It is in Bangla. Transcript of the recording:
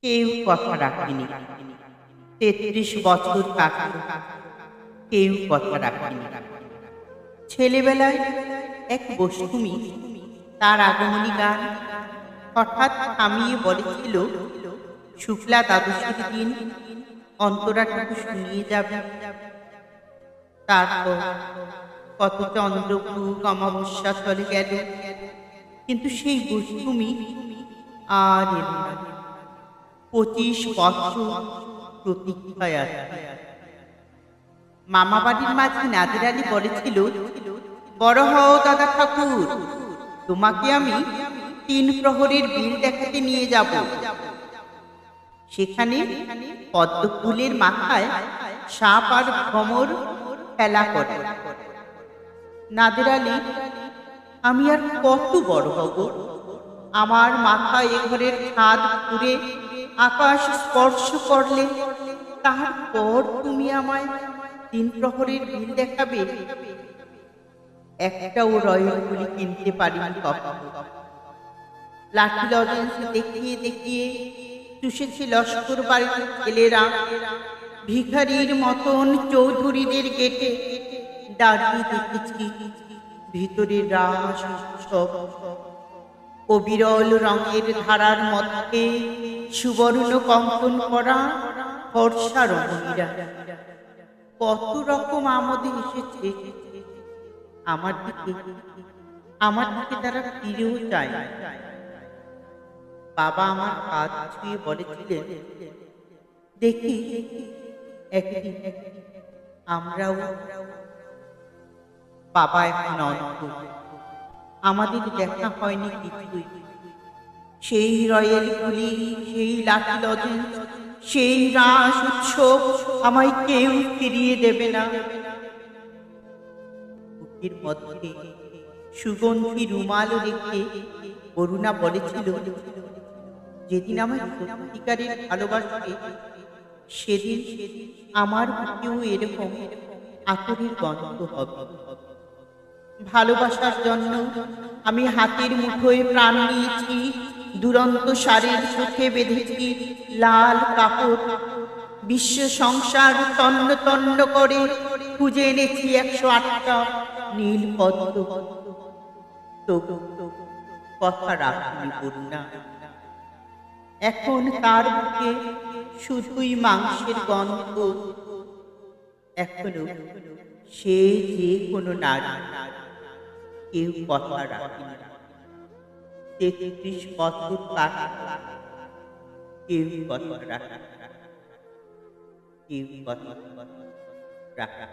কেউ কথা রাখেনি। ৩৩ বছর কাটল, কেউ কথা রাখেনি। ছেলেবেলায় এক বষ্টুমি তার আগমনী গান হঠাৎ থামিয়ে বলেছিল, শুক্লা দ্বাদশীর দিন অন্তরাটুকু শুনিয়ে যাবে। তারপর কত চন্দ্রভূক অমাবস্যা চলে গেল, কিন্তু সেই বষ্টুমি আর এল না। ২৫ বছর প্রতীক্ষায় আছে। মামা বাড়ির মাঝে নাদের আলী বলেছিল, বড় হও দাদা ঠাকুর, তোমাকে আমি ৩ প্রহরের বিল দেখাতে নিয়ে যাব। সেখানে পদ্ম ফুলের মাথায় সাপ আর ভ্রমর খেলা করে। নাদের আলী, আমি আর কত বড় হব? আমার মাথায় এ ঘরের ছাদ ঘুরে আকাশ স্পর্শ করলে তারপর তুমি আমায় ৩ প্রহরের বিল দেখাবে? একটাও রয়্যাল গুলি কিনতে পারিনি কখনো। লাঠি লজেন্স দেখিয়ে দেখিয়ে চুষেছে লস্কর বাড়ির ছেলেরা। ভিখারির মতন চৌধুরীদের গেটে দাঁড়িয়ে দেখেছি ভিতরে রাস উৎসব। অবিরল রঙের ধারার মধ্যে সুবর্ণ কঙ্কন করা ফর্সা রমণীরা কত রকম আমোদে এসেছে। আমার দিকে তারা ফিরেও চায়। বাবা আমার হাত ছুঁয়ে বলেছিলেন, দেখি একদিন আমরাও। বাবা এখন অন্ধ, আমাদের দেখা হয়নি কিছুই। সেই রয়্যাল গুলি, সেই লাঠি লজেন্স, সেই রাস উৎসব আমায় কেউ ফিরিয়ে দেবে না। বুকের মধ্যে সুগন্ধি রুমাল রেখে করুণা বলেছিল, যেদিন আমার সত্যিকারের ভালোবাসবে সেদিন আমার বুকেও এরকম আতরের গন্ধ হবে। ভালোবাসার জন্য আমি হাতের মুঠোয় প্রাণ নিয়েছি, দুরন্ত সারের চোখে বেঁধেছি লাল কাপড়। বিশ্ব সংসার তন্ন তন্ন করে খুঁজে এনেছি ১০৮টা নীল পদ্ম। তবু কথা রাখিনি করুণা। এখন তার বুকে শুধুই মাংসের গন্ধ। এখনো সে যে কোনো নারী, কেউ কথা রাখেনি। ৩৩ বছর কাটা, কেউ কথা রাখে, কেউ কথা রাখে।